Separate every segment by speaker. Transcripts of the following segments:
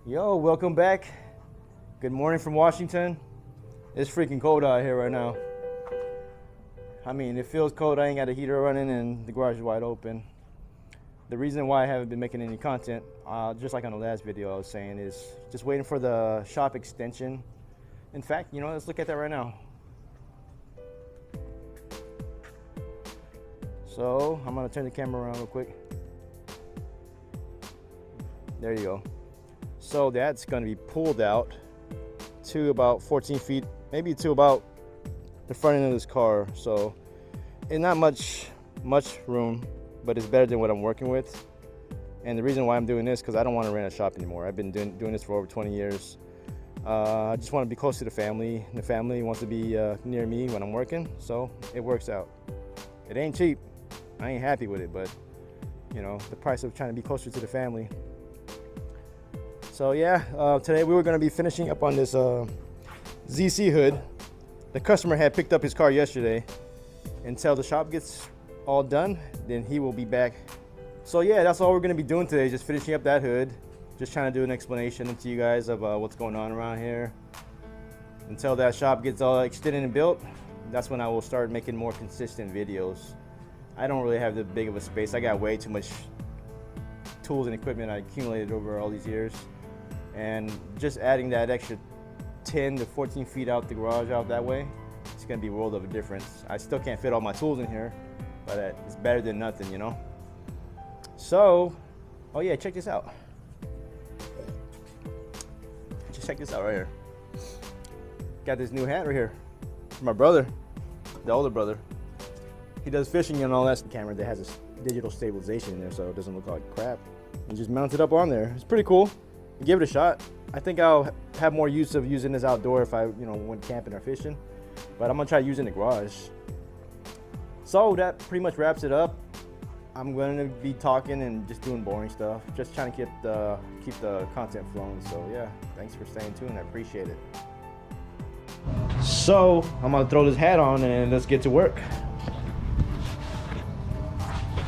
Speaker 1: Yo, welcome back. Good morning from Washington. It's freaking cold out here right now. I mean, it feels cold. I ain't got a heater running and the garage is wide open. The reason why I haven't been making any content, just like on the last video I was saying, is just waiting for the shop extension. In fact, let's look at that right now. So I'm gonna turn the camera around real quick. There you go. So that's going to be pulled out to about 14 feet, maybe to about the front end of this car. So it's not much room, but it's better than what I'm working with. And the reason why I'm doing this, because I don't want to rent a shop anymore. I've been doing this for over 20 years. I just want to be close to the family. The family wants to be near me when I'm working, so it works out. It ain't cheap. I ain't happy with it, but the price of trying to be closer to the family. So yeah, today we were going to be finishing up on this ZC hood. The customer had picked up his car yesterday. Until the shop gets all done, then he will be back. So yeah, that's all we're going to be doing today, just finishing up that hood. Just trying to do an explanation to you guys of what's going on around here. Until that shop gets all extended and built, that's when I will start making more consistent videos. I don't really have that big of a space. I got way too much tools and equipment I accumulated over all these years. And just adding that extra 10 to 14 feet out the garage out that way, it's gonna be a world of a difference. I still can't fit all my tools in here, but it's better than nothing, So, oh yeah, check this out. Just check this out right here. Got this new hat right here for my brother, the older brother. He does fishing and all that. The camera that has a digital stabilization in there, so it doesn't look like crap. And just mount it up on there. It's pretty cool. Give it a shot. I think I'll have more use of using this outdoor if I, went camping or fishing. But I'm gonna try using the garage. So that pretty much wraps it up. I'm gonna be talking and just doing boring stuff. Just trying to keep the content flowing. So yeah, thanks for staying tuned. I appreciate it. So I'm gonna throw this hat on and let's get to work.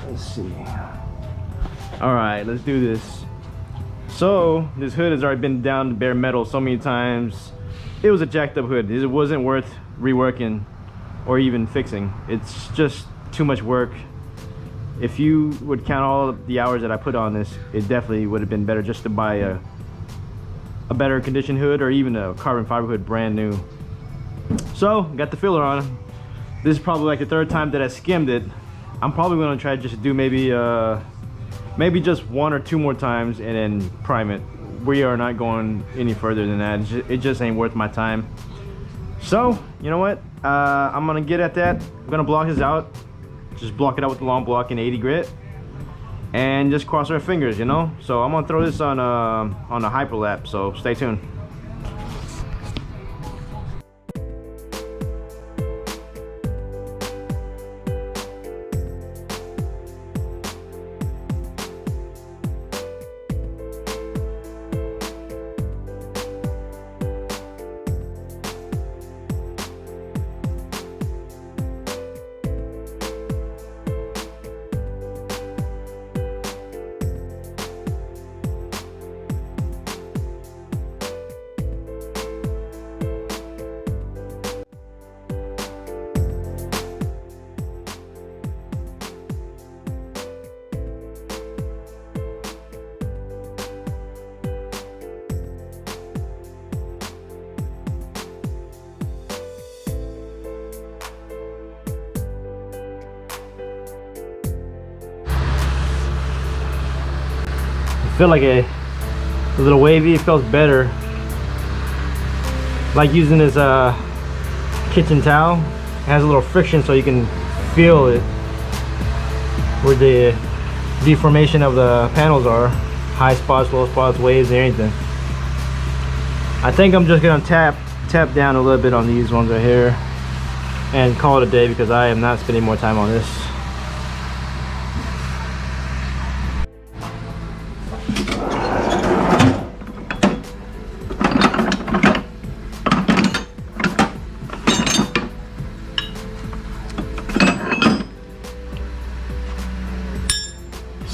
Speaker 1: Let's see. All right, let's do this. So this hood has already been down to bare metal so many times. It was a jacked up hood. It wasn't worth reworking or even fixing. It's just too much work. If you would count all of the hours that I put on this, it definitely would have been better just to buy a better condition hood or even a carbon fiber hood brand new. So got the filler on. This is probably like the third time that I skimmed it. I'm probably gonna try just to do maybe just one or two more times and then prime it. We are not going any further than that. It just ain't worth my time. So you know what, I'm gonna get at that. I'm gonna block this out, just block it out with the long block in 80 grit and just cross our fingers, so I'm gonna throw this on a hyperlapse, so stay tuned. Feel like a little wavy. It feels better. Like using this kitchen towel. It has a little friction so you can feel it where the deformation of the panels are. High spots, low spots, waves, and anything. I think I'm just gonna tap down a little bit on these ones right here and call it a day because I am not spending more time on this.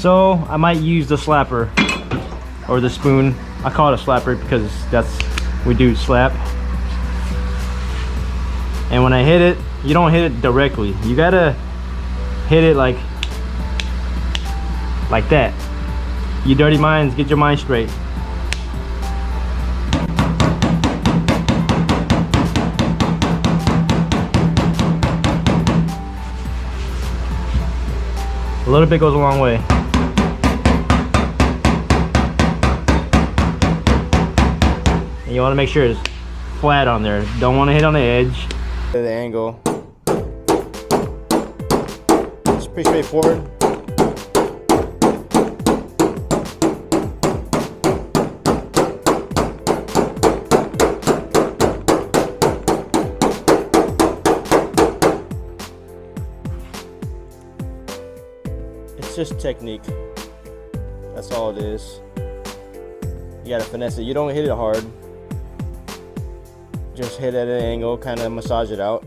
Speaker 1: So I might use the slapper or the spoon I call it a slapper because that's we do slap. And when I hit it, you don't hit it directly. You gotta hit it like that. You dirty minds, get your mind straight. A little bit goes a long way. And you want to make sure it's flat on there. Don't want to hit on the edge. The angle. It's pretty straightforward. It's just technique. That's all it is. You gotta finesse it. You don't hit it hard. Just hit at an angle, kind of massage it out.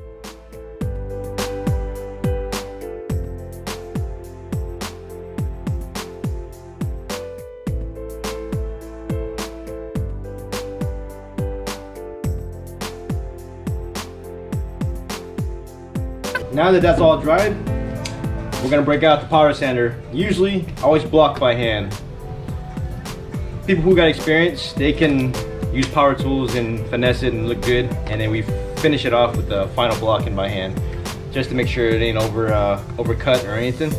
Speaker 1: Now that that's all dried, we're gonna break out the power sander. Usually, always block by hand. People who got experience, they can use power tools and finesse it and look good, and then we finish it off with the final blocking by hand, just to make sure it ain't overcut or anything.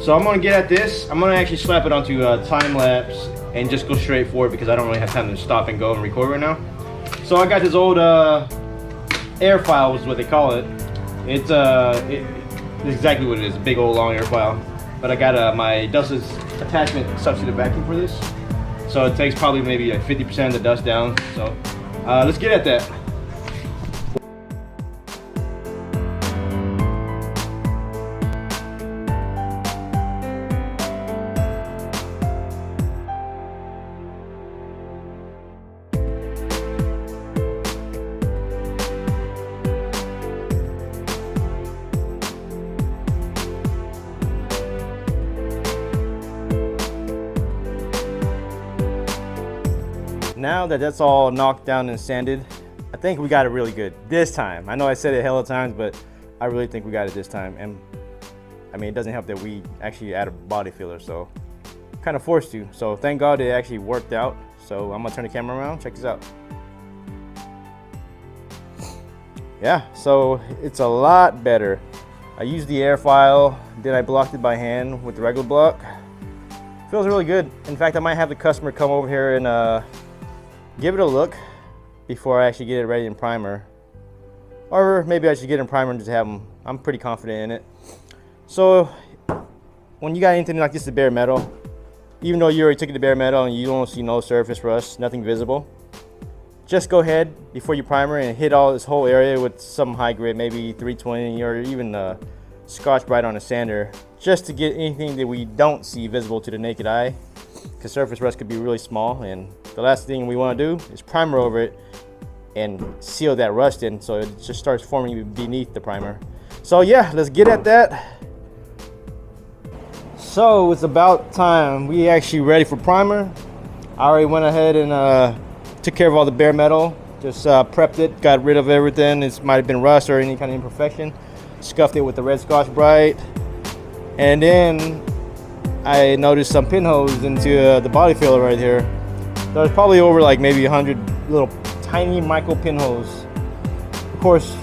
Speaker 1: So I'm gonna get at this. I'm gonna actually slap it onto time lapse and just go straight for it because I don't really have time to stop and go and record right now. So I got this old air file is what they call it. It's exactly what it is, a big old long air file. But I got my dustless attachment substitute vacuum for this. So it takes probably maybe like 50% of the dust down. So let's get at that. Now that that's all knocked down and sanded, I think we got it really good this time. I know I said it hella times, but I really think we got it this time. And I mean, it doesn't help that we actually add a body filler, so kind of forced to. So thank God it actually worked out. So I'm gonna turn the camera around, check this out. Yeah, so it's a lot better. I used the air file, then I blocked it by hand with the regular block. Feels really good. In fact, I might have the customer come over here and give it a look before I actually get it ready in primer. Or maybe I should get in primer and just have them. I'm pretty confident in it. So when you got anything like this, the bare metal, even though you already took it to bare metal and you don't see no surface rust, nothing visible, just go ahead before you primer and hit all this whole area with some high grit, maybe 320 or even Scotch-Brite on a sander, just to get anything that we don't see visible to the naked eye, because surface rust could be really small. And the last thing we want to do is primer over it and seal that rust in, so it just starts forming beneath the primer. So yeah, let's get at that. So it's about time. We actually ready for primer. I already went ahead and took care of all the bare metal. Just prepped it, got rid of everything. It might have been rust or any kind of imperfection. Scuffed it with the red Scotch-Brite. And then I noticed some pinholes into the body filler right here. There's probably over like maybe 100 little tiny micro pinholes. Of course,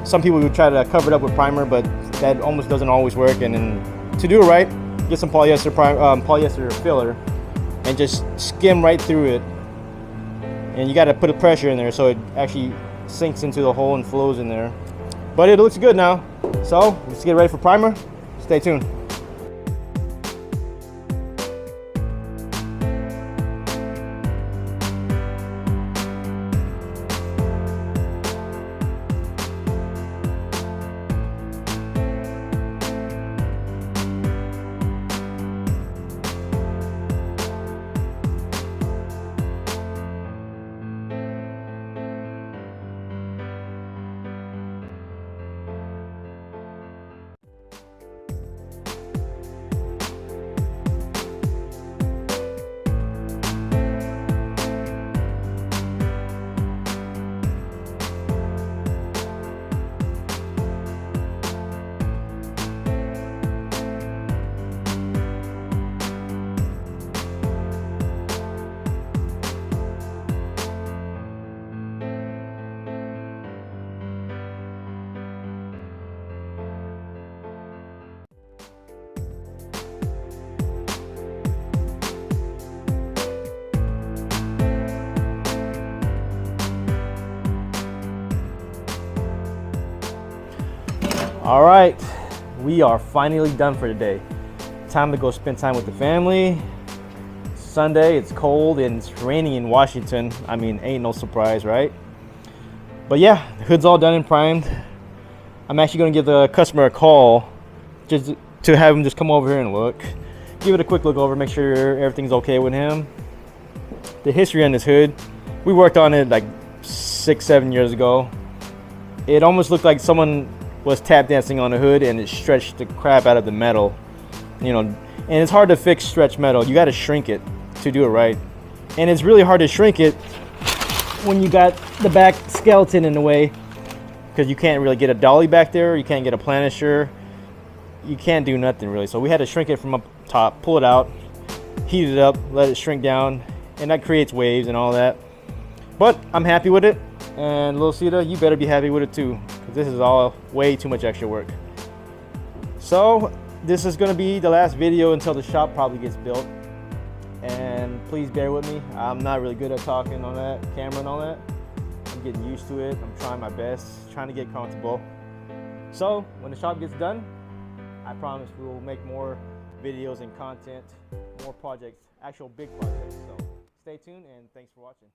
Speaker 1: some people would try to cover it up with primer, but that almost doesn't always work. And then to do it right, get some polyester filler and just skim right through it. And you got to put a pressure in there so it actually sinks into the hole and flows in there. But it looks good now. So let's get ready for primer. Stay tuned. All right, we are finally done for today. Time to go spend time with the family. Sunday, it's cold and it's raining in Washington. I mean, ain't no surprise, right? But yeah, the hood's all done and primed. I'm actually gonna give the customer a call just to have him just come over here and look. Give it a quick look over, make sure everything's okay with him. The history on this hood, we worked on it like 6-7 years ago. It almost looked like someone was tap dancing on the hood and it stretched the crap out of the metal. You know, and it's hard to fix stretched metal. You gotta shrink it to do it right. And it's really hard to shrink it when you got the back skeleton in the way, because you can't really get a dolly back there, you can't get a planisher, you can't do nothing really. So we had to shrink it from up top, pull it out, heat it up, let it shrink down, and that creates waves and all that. But I'm happy with it, and Lil Sita, you better be happy with it too, because this is all way too much extra work. So this is going to be the last video until the shop probably gets built, and please bear with me. I'm not really good at talking on that camera and all that. I'm getting used to it. I'm trying my best, trying to get comfortable. So when the shop gets done, I promise we will make more videos and content, more projects, actual big projects. So stay tuned and thanks for watching.